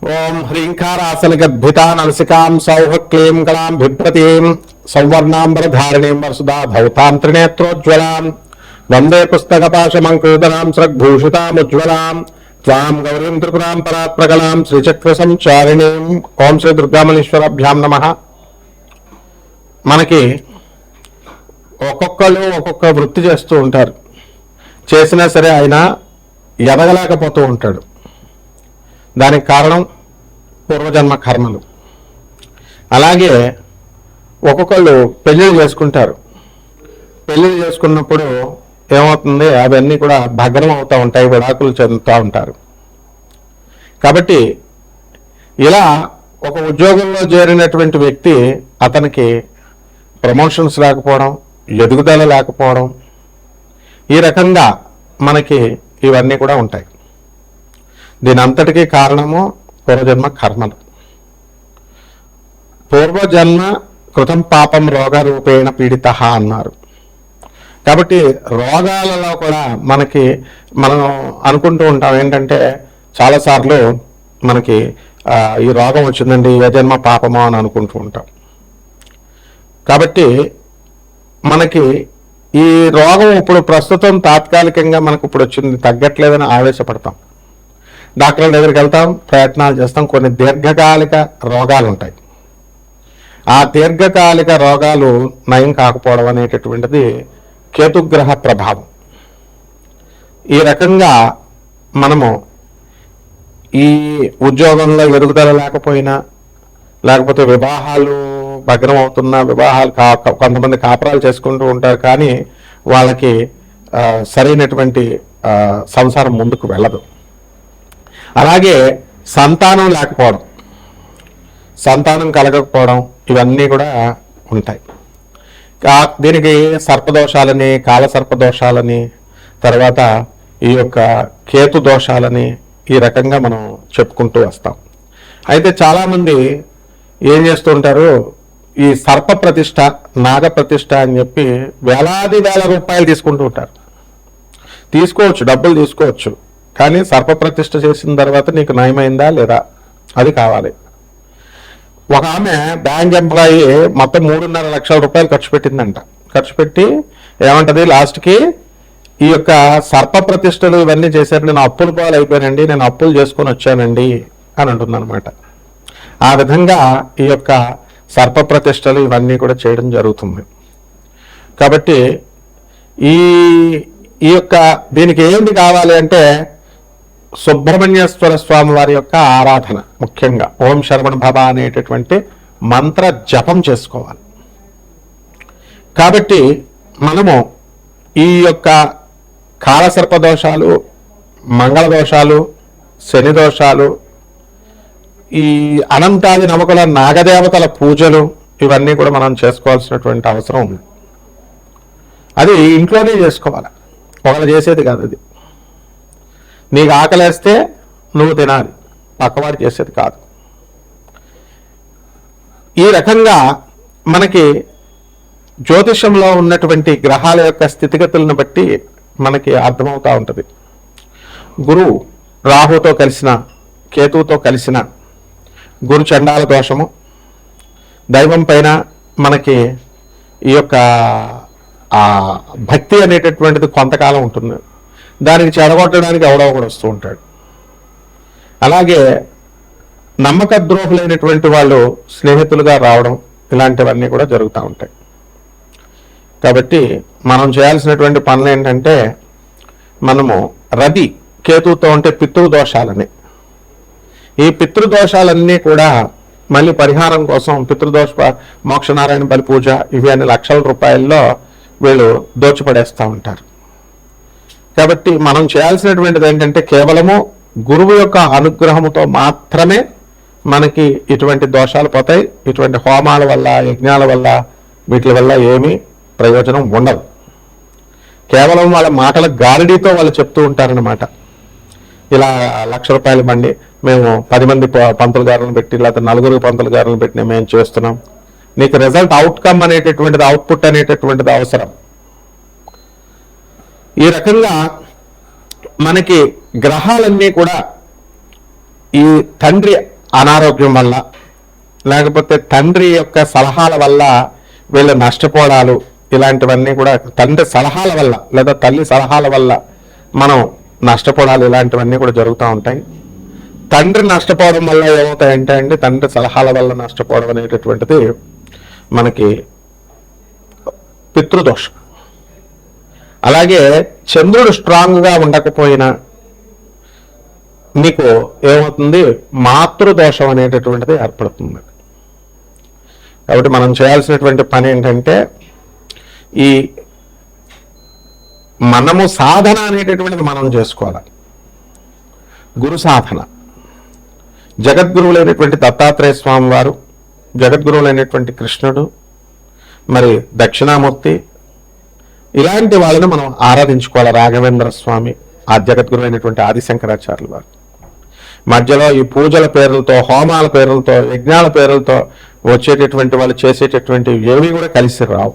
ఓం హ్రీంకారాసనగద్భితా నలసికాం సౌహ క్లీం కళాం బిభ్రతీం సౌవర్ణాంబరధారిణీం వసుదా ధౌతాం త్రినేత్రోజ్వలాం వందే పుస్తకపాశమంకృతనాం స్రగ్భూషితాముజ్వలాం త్వాం గౌరీం త్రిపురాం పరాత్ప్రకలాం శ్రీచక్రసంచారిణీం. ఓం శ్రీ దుర్గామలీశ్వరాభ్యాం నమః. మనకి ఒక్కొక్కళ్ళు ఒక్కొక్క వృత్తి చేస్తూ ఉంటారు. చేసినా సరే ఆయన ఎదగలేకపోతూ ఉంటాడు. దానికి కారణం పూర్వజన్మ కర్మలు. అలాగే ఒక్కొక్కళ్ళు పెళ్ళిళ్ళు చేసుకుంటారు. పెళ్ళిళ్ళు చేసుకున్నప్పుడు ఏమవుతుంది, అవన్నీ కూడా భగ్నం అవుతూ ఉంటాయి, విడాకులు చెందుతూ ఉంటారు. కాబట్టి ఇలా ఒక ఉద్యోగంలో చేరినటువంటి వ్యక్తి అతనికి ప్రమోషన్స్ లేకపోవడం, ఎదుగుదల లేకపోవడం, ఈ రకంగా మనకి ఇవన్నీ కూడా ఉంటాయి. దీని అంతటికీ కారణము పూర్వజన్మ కర్మలు. పూర్వజన్మ కృతం పాపం రోగరూపేణ పీడిత అన్నారు. కాబట్టి రోగాలలో కూడా మనం అనుకుంటూ ఉంటాం ఏంటంటే, చాలాసార్లు మనకి ఈ రోగం వచ్చిందండి, ఏ జన్మ పాపమో అని అనుకుంటూ ఉంటాం. కాబట్టి మనకి ఈ రోగం ఇప్పుడు ప్రస్తుతం తాత్కాలికంగా మనకు ఇప్పుడు వచ్చింది, తగ్గట్లేదని ఆవేశపడతాం. డాక్టర్ల దగ్గరికి వెళ్తాం, ప్రయత్నాలు చేస్తాం. కొన్ని దీర్ఘకాలిక రోగాలు ఉంటాయి. ఆ దీర్ఘకాలిక రోగాలు నయం కాకపోవడం అనేటటువంటిది కేతుగ్రహ ప్రభావం. ఈ రకంగా మనము ఈ ఉద్యోగంలో ఎదుగుదల లేకపోయినా, లేకపోతే వివాహాలు భగ్నం అవుతున్నా, వివాహాలు కొంతమంది కాపురాలు చేసుకుంటూ ఉంటారు, కానీ వాళ్ళకి సరైనటువంటి సంసారం ముందుకు వెళ్ళదు. అలాగే సంతానం లేకపోవడం, సంతానం కలగకపోవడం, ఇవన్నీ కూడా ఉంటాయి. దీనికి సర్పదోషాలని, కాలసర్పదోషాలని, తర్వాత ఈ యొక్క కేతు దోషాలని ఈ రకంగా మనం చెప్పుకుంటూ వస్తాం. అయితే చాలామంది ఏం చేస్తూ ఉంటారు, ఈ సర్ప ప్రతిష్ట, నాగ ప్రతిష్ట అని చెప్పి వేల రూపాయలు తీసుకుంటూ ఉంటారు. తీసుకోవచ్చు, డబ్బులు తీసుకోవచ్చు, కానీ సర్ప ప్రతిష్ట చేసిన తర్వాత నీకు నయమైందా లేదా అది కావాలి. ఒక ఆమె బ్యాంక్ ఎంప్లాయీ మొత్తం 3.5 లక్షల రూపాయలు ఖర్చు పెట్టిందంట. ఖర్చు పెట్టి ఏమంటది, లాస్ట్కి ఈ యొక్క సర్ప ప్రతిష్టలు ఇవన్నీ చేశారు, నేను అప్పుల పాలు అయిపోయానండి, నేను అప్పులు చేసుకొని వచ్చానండి అని అంటుందన్నమాట. ఆ విధంగా ఈ యొక్క సర్ప ప్రతిష్టలు ఇవన్నీ కూడా చేయడం జరుగుతుంది. కాబట్టి ఈ యొక్క దీనికి ఏంటి కావాలి అంటే, సుబ్రహ్మణ్యేశ్వర స్వామి వారి యొక్క ఆరాధన, ముఖ్యంగా ఓం శరవణ భవ అనేటటువంటి మంత్ర జపం చేసుకోవాలి. కాబట్టి మనము ఈ యొక్క కాలసర్ప దోషాలు, మంగళ దోషాలు, శని దోషాలు, ఈ అనంతాది నవకుల నాగదేవతల పూజలు, ఇవన్నీ కూడా మనం చేసుకోవాల్సినటువంటి అవసరం ఉంది. అది ఇంట్లోనే చేసుకోవాలి, ఒకళ్ళు చేసేది కాదు. అది నీకు ఆకలేస్తే నువ్వు తినాలి, పక్కవాడు చేసేది కాదు. ఈ రకంగా మనకి జ్యోతిషంలో ఉన్నటువంటి గ్రహాల యొక్క స్థితిగతులను బట్టి మనకి అర్థమవుతూ ఉంటుంది. గురువు రాహుతో కలిసిన, కేతువుతో కలిసిన గురు చండాల దోషము, దైవం పైన మనకి ఈ యొక్క భక్తి అనేటటువంటిది కొంతకాలం ఉంటుంది. దానికి చెడగొట్టడానికి ఎవడో ఒకడు వస్తూ ఉంటాడు. అలాగే నమ్మక ద్రోహులైనటువంటి వాళ్ళు స్నేహితులుగా రావడం, ఇలాంటివన్నీ కూడా జరుగుతూ ఉంటాయి. కాబట్టి మనం చేయాల్సినటువంటి పనులు ఏంటంటే, మనము రవి కేతువుతో ఉంటే పితృదోషాలని, ఈ పితృదోషాలన్నీ కూడా మళ్ళీ పరిహారం కోసం పితృదోష మోక్షనారాయణ బలి పూజ, ఇవి అన్ని లక్షల రూపాయల్లో వీళ్ళు దోచిపడేస్తూ ఉంటారు. కాబట్టి మనం చేయాల్సినటువంటిది ఏంటంటే, కేవలము గురువు యొక్క అనుగ్రహముతో మాత్రమే మనకి ఇటువంటి దోషాలు పోతాయి. ఇటువంటి హోమాల వల్ల, యజ్ఞాల వల్ల, వీటి వల్ల ఏమీ ప్రయోజనం ఉండదు. కేవలం వాళ్ళ మాటల గారడీతో వాళ్ళు చెప్తూ ఉంటారనమాట. ఇలా 1,00,000 రూపాయలు బండి మేము 10 మంది పంతులు గారులను పెట్టి, లేకపోతే 4 పంతులు గారులను పెట్టి మేము చేస్తున్నాం. నీకు రిజల్ట్, అవుట్కమ్ అనేటటువంటిది, అవుట్పుట్ అనేటటువంటిది అవసరం. ఈ రకంగా మనకి గ్రహాలన్నీ కూడా ఈ తండ్రి అనారోగ్యం వల్ల, లేకపోతే తండ్రి యొక్క సలహాల వల్ల వీళ్ళు నష్టపోవడాలు, ఇలాంటివన్నీ కూడా తండ్రి సలహాల వల్ల లేదా తల్లి సలహాల వల్ల మనం నష్టపోవడాలు, ఇలాంటివన్నీ కూడా జరుగుతూ ఉంటాయి. తండ్రి నష్టపోవడం వల్ల ఏమవుతాయంటే అండి, తండ్రి సలహాల వల్ల నష్టపోవడం అనేటటువంటిది మనకి పితృదోషం. అలాగే చంద్రుడు స్ట్రాంగ్గా ఉండకపోయినా మీకు ఏమవుతుంది, మాతృదోషం అనేటటువంటిది ఏర్పడుతుంది. కాబట్టి మనం చేయాల్సినటువంటి పని ఏంటంటే, ఈ మనము సాధన అనేటటువంటిది మనం చేసుకోవాలి. గురు సాధన, జగద్గురువులైనటువంటి దత్తాత్రేయ స్వామి వారు, జగద్గురువులైనటువంటి కృష్ణుడు, మరి దక్షిణామూర్తి, ఇలాంటి వాళ్ళని మనం ఆరాధించుకోవాలి. రాఘవేంద్ర స్వామి, ఆ జగద్గురు అయినటువంటి ఆదిశంకరాచార్యులు వారు. మధ్యలో ఈ పూజల పేర్లతో, హోమాల పేర్లతో, యజ్ఞాల పేర్లతో వచ్చేటటువంటి వాళ్ళు చేసేటటువంటి ఏవి కూడా కలిసి రావు,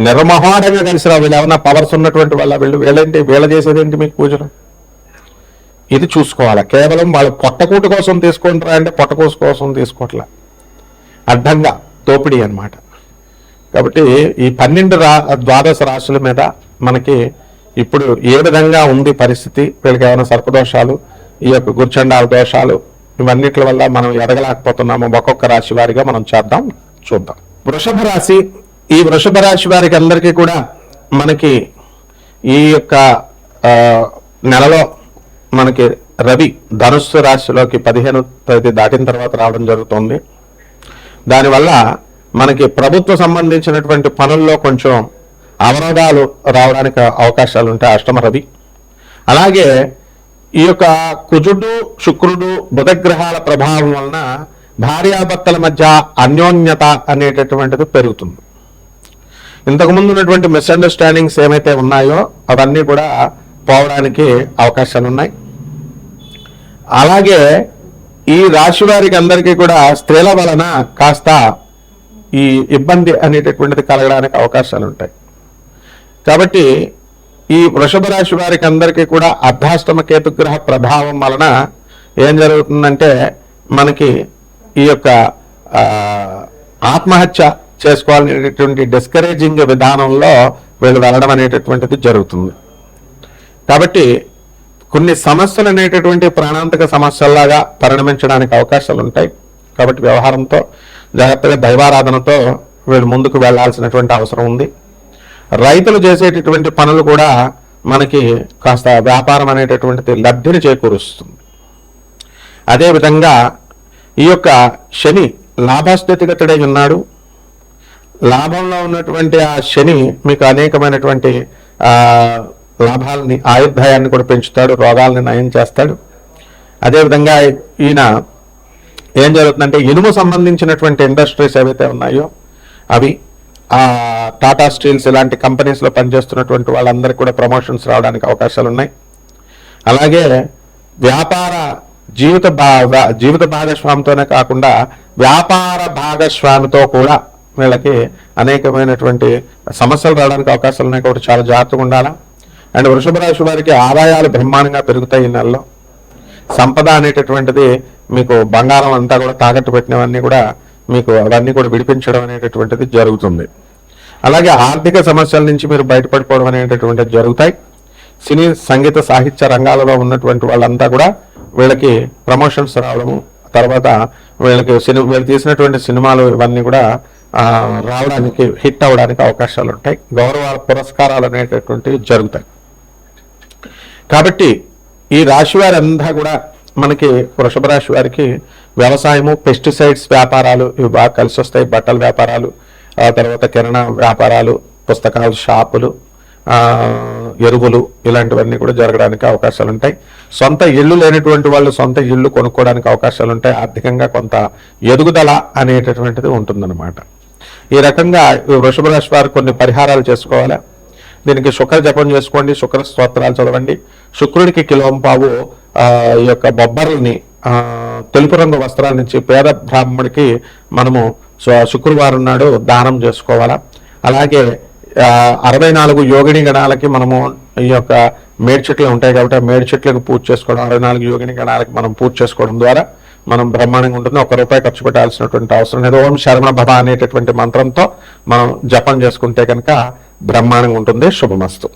నిర్మోహమాటంగా కలిసి రావు. వీళ్ళు ఏమన్నా పవర్స్ ఉన్నటువంటి వాళ్ళ, వీళ్ళేంటి, వీళ్ళ చేసేదేంటి మీకు పూజలు? ఇది చూసుకోవాలి. కేవలం వాళ్ళు పొట్టకూటి కోసం తీసుకుంటారా అంటే పొట్టకూసు కోసం తీసుకోవట్లే, అడ్డంగా దోపిడీ అన్నమాట. కాబట్టి ఈ 12 ద్వాదశ రాశుల మీద మనకి ఇప్పుడు ఏ విధంగా ఉంది పరిస్థితి, వీళ్ళకి ఏమైనా సర్పదోషాలు, ఈ యొక్క గుర్చండాల దోషాలు, ఇవన్నిటి వల్ల మనం ఎదగలేకపోతున్నాము, ఒక్కొక్క రాశి వారిగా మనం చూద్దాం. వృషభ రాశి, ఈ వృషభ రాశి వారికి అందరికీ కూడా మనకి ఈ యొక్క నెలలో మనకి రవి ధనుస్సు రాశిలోకి 15వ తేదీ దాటిన తర్వాత రావడం జరుగుతుంది. దానివల్ల మనకి ప్రభుత్వ సంబంధించినటువంటి పనుల్లో కొంచెం అవరోధాలు రావడానికి అవకాశాలు ఉంటాయి, అష్టమ రవి. అలాగే ఈ యొక్క కుజుడు, శుక్రుడు, బుధగ్రహాల ప్రభావం వలన భార్యాభర్తల మధ్య అన్యోన్యత అనేటటువంటిది పెరుగుతుంది. ఇంతకుముందు ఉన్నటువంటి మిస్అండర్స్టాండింగ్స్ ఏమైతే ఉన్నాయో అవన్నీ కూడా పోవడానికి అవకాశాలు ఉన్నాయి. అలాగే ఈ రాశి వారికి అందరికీ కూడా స్త్రీల వలన కాస్త ఈ ఇబ్బంది అనేటటువంటిది కలగడానికి అవకాశాలు ఉంటాయి. కాబట్టి ఈ వృషభ రాశి వారికి అందరికీ కూడా అర్ధాష్టమ కేతుగ్రహ ప్రభావం వలన ఏం జరుగుతుందంటే, మనకి ఈ యొక్క ఆత్మహత్య చేసుకోవాలనేటటువంటి డిస్కరేజింగ్ విధానంలో వీళ్ళు వెళ్ళడం అనేటటువంటిది జరుగుతుంది. కాబట్టి కొన్ని సమస్యలు అనేటటువంటి ప్రాణాంతక సమస్యల్లాగా పరిణమించడానికి అవకాశాలు ఉంటాయి. కాబట్టి వ్యవహారంతో జాగ్రత్తగా దైవారాధనతో వీళ్ళు ముందుకు వెళ్లాల్సినటువంటి అవసరం ఉంది. రైతులు చేసేటటువంటి పనులు కూడా మనకి కాస్త వ్యాపారం అనేటటువంటిది లబ్ధిని చేకూరుస్తుంది. అదేవిధంగా ఈ యొక్క శని లాభస్థితిగతుడై ఉన్నాడు. లాభంలో ఉన్నటువంటి ఆ శని మీకు అనేకమైనటువంటి లాభాలని, ఆయుర్దాయాన్ని కూడా పెంచుతాడు, రోగాల్ని నయం చేస్తాడు. అదేవిధంగా ఈయన ఏం జరుగుతుందంటే, ఇనుము సంబంధించినటువంటి ఇండస్ట్రీస్ ఏవైతే ఉన్నాయో అవి, టాటా స్టీల్స్ ఇలాంటి కంపెనీస్లో పనిచేస్తున్నటువంటి వాళ్ళందరికీ కూడా ప్రమోషన్స్ రావడానికి అవకాశాలు ఉన్నాయి. అలాగే వ్యాపార జీవిత భాగస్వామితోనే కాకుండా వ్యాపార భాగస్వామితో కూడా వీళ్ళకి అనేకమైనటువంటి సమస్యలు రావడానికి అవకాశాలు ఉన్నాయి. కాబట్టి చాలా జాగ్రత్తగా ఉండాలా. అండ్ వృషభ రాశి వారికి ఆదాయాలు బ్రహ్మాండంగా పెరుగుతాయి. ఈ నెలలో సంపద అనేటటువంటిది మీకు బంగారం అంతా కూడా తాకట్టు పెట్టినవన్నీ కూడా మీకు అవన్నీ కూడా విడిపించడం అనేటటువంటిది జరుగుతుంది. అలాగే ఆర్థిక సమస్యల నుంచి మీరు బయటపడిపోవడం అనేటటువంటిది జరుగుతాయి. సినీ, సంగీత, సాహిత్య రంగాలలో ఉన్నటువంటి వాళ్ళంతా కూడా వీళ్ళకి ప్రమోషన్స్ రావడము, తర్వాత వీళ్ళు తీసినటువంటి సినిమాలు ఇవన్నీ కూడా రావడానికి, హిట్ అవ్వడానికి అవకాశాలు ఉంటాయి. గౌరవ పురస్కారాలు అనేటటువంటివి జరుగుతాయి. కాబట్టి ఈ రాశి వారంతా కూడా మనకి వృషభ రాశి వారికి వ్యవసాయము, పెస్టిసైడ్స్ వ్యాపారాలు ఇవి బాగా కలిసి వస్తాయి. బట్టల వ్యాపారాలు, తర్వాత కిరాణా వ్యాపారాలు, పుస్తకాలు షాపులు, ఎరువులు, ఇలాంటివన్నీ కూడా జరగడానికి అవకాశాలు ఉంటాయి. సొంత ఇళ్ళు లేనటువంటి వాళ్ళు సొంత ఇళ్ళు కొనుక్కోవడానికి అవకాశాలు ఉంటాయి. ఆర్థికంగా కొంత ఎదుగుదల అనేటటువంటిది ఉంటుందన్నమాట. ఈ రకంగా వృషభ రాశి వారు కొన్ని పరిహారాలు చేసుకోవాలి. దీనికి శుక్ర జపం చేసుకోండి, శుక్ర స్తోత్రాలు చదవండి. శుక్రుడికి కిలోంపావు ఈ యొక్క బొబ్బర్లని తెలుపు రంగు వస్త్రాల నుంచి పేద బ్రాహ్మడికి మనము శుక్రవారం నాడు దానం చేసుకోవాలా. అలాగే 64 యోగిని గణాలకి మనము ఈ యొక్క మేడి చెట్లు ఉంటాయి కాబట్టి ఆ మేడి చెట్లకు పూజ చేసుకోవడం, 64 యోగిని గణాలకు మనం పూజ చేసుకోవడం ద్వారా మనం బ్రహ్మాండంగా ఉంటుంది. ₹1 ఖర్చు పెట్టాల్సినటువంటి అవసరం లేదు. ఓం శరవణ భవ అనేటటువంటి మంత్రంతో మనం జపం చేసుకుంటే కనుక బ్రహ్మాండంగా ఉంటుంది. శుభమస్తు.